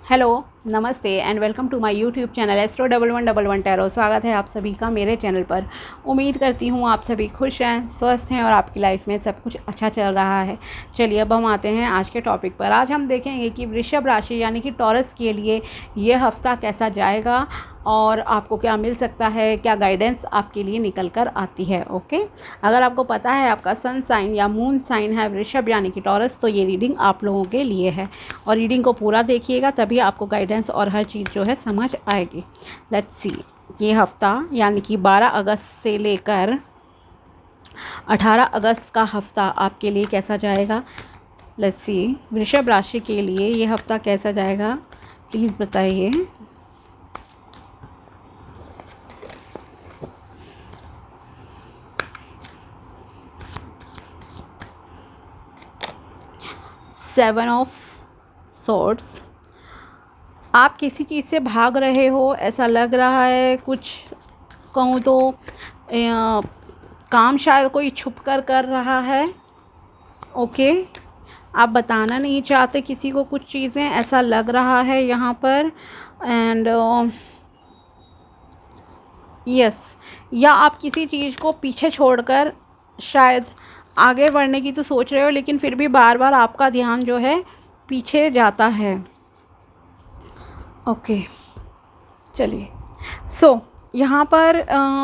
Hello, namaste and welcome to my YouTube channel astro 1111 tarot. स्वागत है आप सभी का मेरे चैनल पर। उम्मीद करती हूँ आप सभी खुश हैं, स्वस्थ हैं और आपकी लाइफ में सब कुछ अच्छा चल रहा है। चलिए अब हम आते हैं आज के टॉपिक पर। आज हम देखेंगे कि वृषभ राशि यानी कि टॉरस के लिए ये हफ्ता कैसा जाएगा और आपको क्या मिल सकता है, क्या गाइडेंस आपके लिए निकल कर आती है। ओके, अगर आपको पता है आपका सन साइन या मून साइन है वृषभ यानी कि टॉरस, तो ये रीडिंग आप लोगों के लिए है और रीडिंग को पूरा देखिएगा तभी आपको गाइडेंस और हर चीज़ जो है समझ आएगी। लेट्स सी, ये हफ्ता यानी कि 12 अगस्त से लेकर 18 अगस्त का हफ्ता आपके लिए कैसा जाएगा। लेट्स सी, वृषभ राशि के लिए ये हफ्ता कैसा जाएगा, प्लीज़ बताइए। सेवन ऑफ सॉर्ड्स, आप किसी चीज़ से भाग रहे हो ऐसा लग रहा है। कुछ कहूँ तो काम शायद कोई छुप कर रहा है। ओके, आप बताना नहीं चाहते किसी को कुछ चीज़ें, ऐसा लग रहा है यहाँ पर। एंड यस, या आप किसी चीज़ को पीछे छोड़कर शायद आगे बढ़ने की तो सोच रहे हो, लेकिन फिर भी बार बार आपका ध्यान जो है पीछे जाता है। ओके, चलिए। यहाँ पर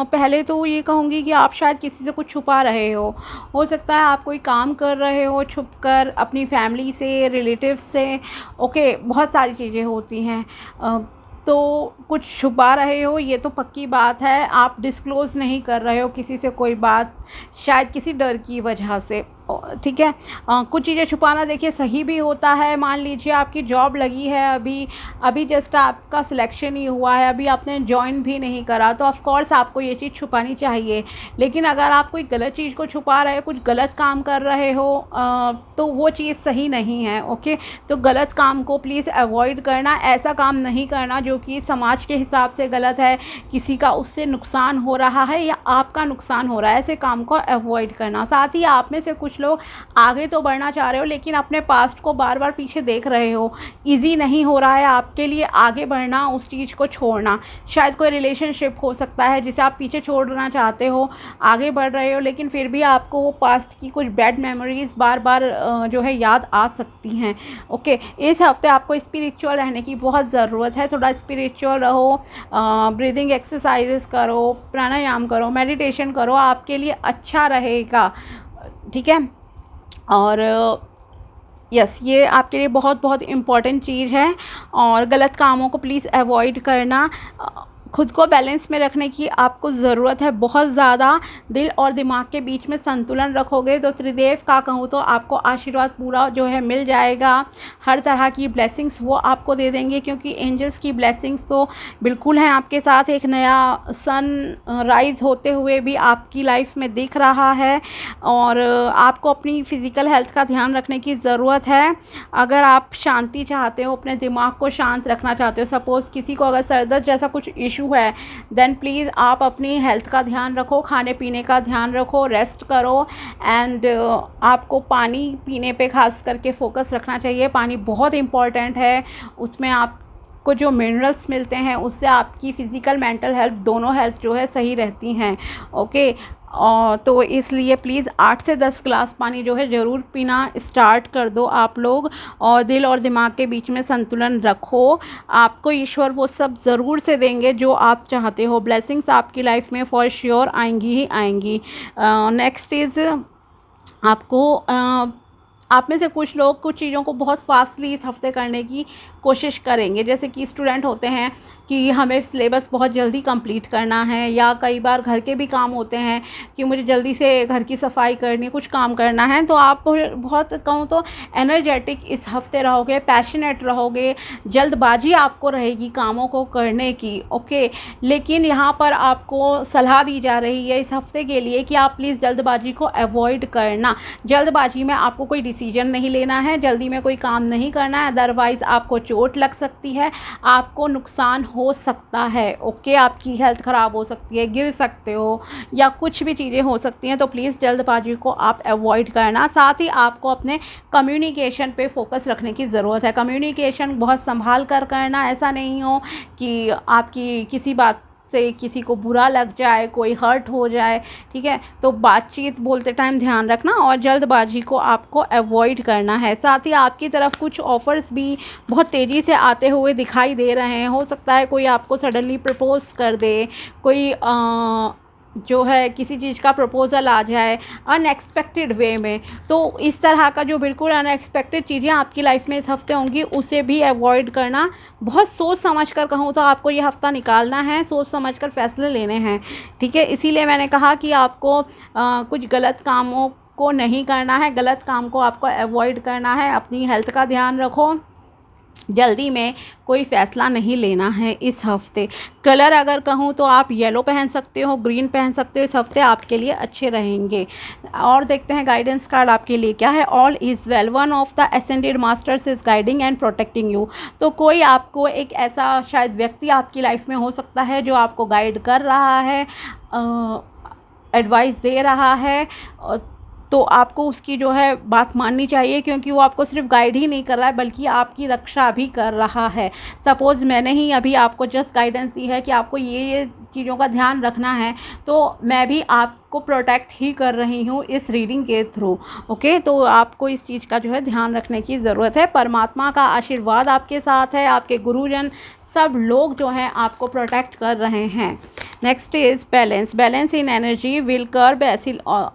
पहले तो ये कहूँगी कि आप शायद किसी से कुछ छुपा रहे हो सकता है आप कोई काम कर रहे हो छुपकर अपनी फैमिली से, रिलेटिव्स से। ओके, बहुत सारी चीज़ें होती हैं, तो कुछ छुपा रहे हो, ये तो पक्की बात है। आप डिस्क्लोज़ नहीं कर रहे हो किसी से कोई बात, शायद किसी डर की वजह से। ठीक है, कुछ चीज़ें छुपाना देखिए सही भी होता है। मान लीजिए आपकी जॉब लगी है, अभी जस्ट आपका सिलेक्शन ही हुआ है, अभी आपने जॉइन भी नहीं करा, तो ऑफ कोर्स आपको ये चीज़ छुपानी चाहिए। लेकिन अगर आप कोई गलत चीज़ को छुपा रहे हो, कुछ गलत काम कर रहे हो, तो वो चीज़ सही नहीं है। ओके, तो गलत काम को प्लीज़ अवॉइड करना। ऐसा काम नहीं करना जो कि समाज के हिसाब से गलत है, किसी का उससे नुकसान हो रहा है या आपका नुकसान हो रहा है, ऐसे काम को अवॉइड करना। साथ ही आप में से कुछ लोग आगे तो बढ़ना चाह रहे हो लेकिन अपने पास्ट को बार बार पीछे देख रहे हो। इजी नहीं हो रहा है आपके लिए आगे बढ़ना, उस चीज़ को छोड़ना। शायद कोई रिलेशनशिप हो सकता है जिसे आप पीछे छोड़ना चाहते हो, आगे बढ़ रहे हो लेकिन फिर भी आपको वो पास्ट की कुछ बैड मेमोरीज बार बार जो है याद आ सकती हैं। ओके, इस हफ्ते आपको स्पिरिचुअल रहने की बहुत ज़रूरत है। थोड़ा स्पिरिचुअल रहो, ब्रीदिंग एक्सरसाइजेस करो, प्राणायाम करो, मेडिटेशन करो, आपके लिए अच्छा रहेगा। ठीक है, और यस, ये आपके लिए बहुत बहुत इम्पॉर्टेंट चीज़ है। और गलत कामों को प्लीज़ अवॉइड करना। खुद को बैलेंस में रखने की आपको ज़रूरत है बहुत ज़्यादा। दिल और दिमाग के बीच में संतुलन रखोगे तो त्रिदेव का कहूँ तो आपको आशीर्वाद पूरा जो है मिल जाएगा। हर तरह की ब्लेसिंग्स वो आपको दे देंगे, क्योंकि एंजल्स की ब्लेसिंग्स तो बिल्कुल हैं आपके साथ। एक नया सन राइज़ होते हुए भी आपकी लाइफ में दिख रहा है। और आपको अपनी फ़िज़िकल हेल्थ का ध्यान रखने की ज़रूरत है। अगर आप शांति चाहते हो, अपने दिमाग को शांत रखना चाहते हो, सपोज़ किसी को अगर सर दर्द जैसा कुछ इशू है, देन प्लीज़ आप अपनी हेल्थ का ध्यान रखो, खाने पीने का ध्यान रखो, रेस्ट करो। एंड आपको पानी पीने पे खास करके फोकस रखना चाहिए। पानी बहुत इम्पॉर्टेंट है, उसमें आपको जो मिनरल्स मिलते हैं उससे आपकी फ़िज़िकल मेंटल हेल्थ दोनों हेल्थ जो है सही रहती हैं। ओके, और तो इसलिए प्लीज़ 8 से 10 ग्लास पानी जो है ज़रूर पीना स्टार्ट कर दो आप लोग। और दिल और दिमाग के बीच में संतुलन रखो, आपको ईश्वर वो सब ज़रूर से देंगे जो आप चाहते हो। ब्लेसिंग्स आपकी लाइफ में फॉर श्योर आएंगी ही आएंगी। नेक्स्ट इज़ आपको आप में से कुछ लोग कुछ चीज़ों को बहुत फास्टली इस हफ्ते करने की कोशिश करेंगे। जैसे कि स्टूडेंट होते हैं कि हमें सिलेबस बहुत जल्दी कंप्लीट करना है, या कई बार घर के भी काम होते हैं कि मुझे जल्दी से घर की सफाई करनी, कुछ काम करना है। तो आप बहुत कहूँ तो एनर्जेटिक इस हफ्ते रहोगे, पैशनेट रहोगे, जल्दबाजी आपको रहेगी कामों को करने की। ओके, लेकिन यहाँ पर आपको सलाह दी जा रही है इस हफ्ते के लिए कि आप प्लीज़ जल्दबाजी को अवॉइड करना। जल्दबाजी में आपको कोई डिसीजन नहीं लेना है, जल्दी में कोई काम नहीं करना है, अदरवाइज़ आपको चोट लग सकती है, आपको नुकसान हो सकता है। ओके, आपकी हेल्थ ख़राब हो सकती है, गिर सकते हो या कुछ भी चीज़ें हो सकती हैं। तो प्लीज़ जल्दबाजी को आप अवॉइड करना। साथ ही आपको अपने कम्युनिकेशन पे फोकस रखने की ज़रूरत है। कम्युनिकेशन बहुत संभाल कर करना, ऐसा नहीं हो कि आपकी किसी बात से किसी को बुरा लग जाए, कोई हर्ट हो जाए, ठीक है। तो बातचीत बोलते टाइम ध्यान रखना और जल्दबाजी को आपको अवॉइड करना है। साथ ही आपकी तरफ कुछ ऑफ़र्स भी बहुत तेज़ी से आते हुए दिखाई दे रहे हैं। हो सकता है कोई आपको सडनली प्रपोज़ कर दे, कोई जो है किसी चीज़ का प्रपोज़ल आ जाए अनएक्सपेक्टेड वे में। तो इस तरह का जो बिल्कुल अनएक्सपेक्टेड चीज़ें आपकी लाइफ में इस हफ़्ते होंगी, उसे भी अवॉइड करना। बहुत सोच समझ कर कहूँ तो आपको ये हफ़्ता निकालना है, सोच समझ कर फैसले लेने हैं, ठीक है। इसीलिए मैंने कहा कि आपको कुछ गलत कामों को नहीं करना है, गलत काम को आपको अवॉइड करना है। अपनी हेल्थ का ध्यान रखो, जल्दी में कोई फ़ैसला नहीं लेना है इस हफ़्ते। कलर अगर कहूँ तो आप येलो पहन सकते हो, ग्रीन पहन सकते हो, इस हफ़्ते आपके लिए अच्छे रहेंगे। और देखते हैं गाइडेंस कार्ड आपके लिए क्या है। All is well, one of the ascended masters is guiding and protecting you. तो कोई आपको एक ऐसा शायद व्यक्ति आपकी लाइफ में हो सकता है जो आपको गाइड कर रहा है, एडवाइस दे रहा है, तो आपको उसकी जो है बात माननी चाहिए, क्योंकि वो आपको सिर्फ गाइड ही नहीं कर रहा है बल्कि आपकी रक्षा भी कर रहा है। सपोज़ मैंने ही अभी आपको जस्ट गाइडेंस दी है कि आपको ये चीज़ों का ध्यान रखना है, तो मैं भी आपको प्रोटेक्ट ही कर रही हूँ इस रीडिंग के थ्रू। ओके, तो आपको इस चीज़ का जो है ध्यान रखने की ज़रूरत है। परमात्मा का आशीर्वाद आपके साथ है, आपके गुरुजन सब लोग जो हैं आपको प्रोटेक्ट कर रहे हैं। Next is balance. Balance in energy will curb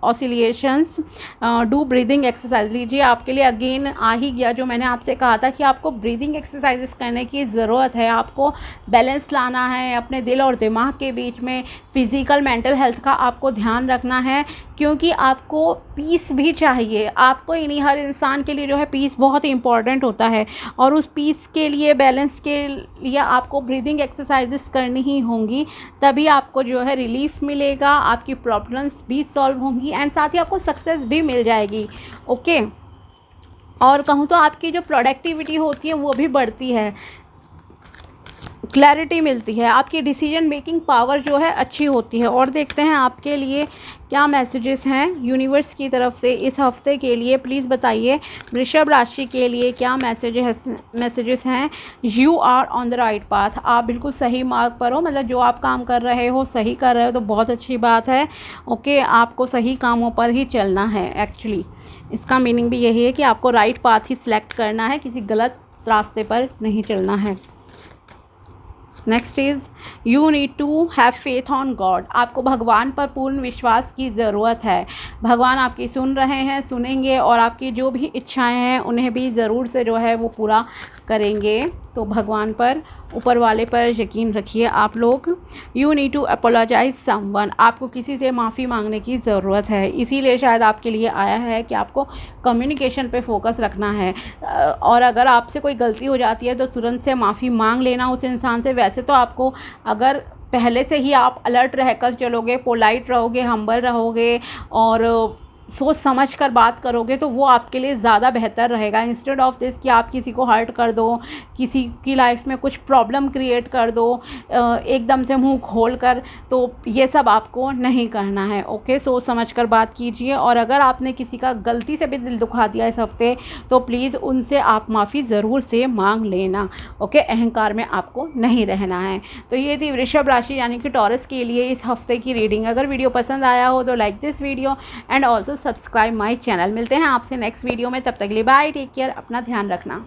oscillations, do breathing exercise. लीजिए आपके लिए अगेन आ ही गया जो मैंने आपसे कहा था कि आपको ब्रीदिंग एक्सरसाइजेस करने की ज़रूरत है। आपको बैलेंस लाना है अपने दिल और दिमाग के बीच में। फिज़िकल मेंटल हेल्थ का आपको ध्यान रखना है, क्योंकि आपको पीस भी चाहिए। आपको ही नहीं, हर इंसान के लिए जो है पीस बहुत ही इंपॉर्टेंट होता है, और उस पीस के लिए, बैलेंस के लिए आपको ब्रीदिंग एक्सरसाइजेस करनी ही होंगी। तभी आपको जो है रिलीफ मिलेगा, आपकी प्रॉब्लम्स भी सॉल्व होंगी एंड साथ ही आपको सक्सेस भी मिल जाएगी। ओके, और कहूँ तो आपकी जो प्रोडक्टिविटी होती है वो भी बढ़ती है, क्लैरिटी मिलती है, आपकी डिसीजन मेकिंग पावर जो है अच्छी होती है। और देखते हैं आपके लिए क्या मैसेजेस हैं यूनिवर्स की तरफ से इस हफ्ते के लिए। प्लीज़ बताइए वृषभ राशि के लिए क्या मैसेजेस हैं। You are on the right path, आप बिल्कुल सही मार्ग पर हो, मतलब जो आप काम कर रहे हो सही कर रहे हो, तो बहुत अच्छी बात है। ओके, आपको सही कामों पर ही चलना है। एक्चुअली इसका मीनिंग भी यही है कि आपको राइट पाथ ही सिलेक्ट करना है, किसी गलत रास्ते पर नहीं चलना है। Next is you need to have faith on God. आपको भगवान पर पूर्ण विश्वास की ज़रूरत है। भगवान आपकी सुन रहे हैं, सुनेंगे, और आपकी जो भी इच्छाएं हैं उन्हें भी ज़रूर से जो है वो पूरा करेंगे। तो भगवान पर, ऊपर वाले पर यकीन रखिए आप लोग। You need to apologise someone, आपको किसी से माफ़ी मांगने की ज़रूरत है। इसीलिए शायद आपके लिए आया है कि आपको कम्युनिकेशन पे फोकस रखना है, और अगर आपसे कोई गलती हो जाती है तो तुरंत से माफ़ी मांग लेना उस इंसान से। वैसे तो आपको, अगर पहले से ही आप अलर्ट रहकर चलोगे, पोलाइट रहोगे, हम्बल रहोगे और सोच समझ कर बात करोगे, तो वो आपके लिए ज़्यादा बेहतर रहेगा। इंस्टेड ऑफ दिस कि आप किसी को हर्ट कर दो, किसी की लाइफ में कुछ प्रॉब्लम क्रिएट कर दो एकदम से मुंह खोल कर, तो ये सब आपको नहीं करना है। ओके, सोच समझ कर बात कीजिए। और अगर आपने किसी का गलती से भी दिल दुखा दिया इस हफ्ते, तो प्लीज़ उनसे आप माफ़ी ज़रूर से मांग लेना। ओके, अहंकार में आपको नहीं रहना है। तो ये थी वृषभ राशि यानी कि टॉरस के लिए इस हफ्ते की रीडिंग। अगर वीडियो पसंद आया हो तो like this video and also subscribe my channel. मिलते हैं आपसे नेक्स्ट वीडियो में, तब तक के लिए बाय, टेक केयर, अपना ध्यान रखना।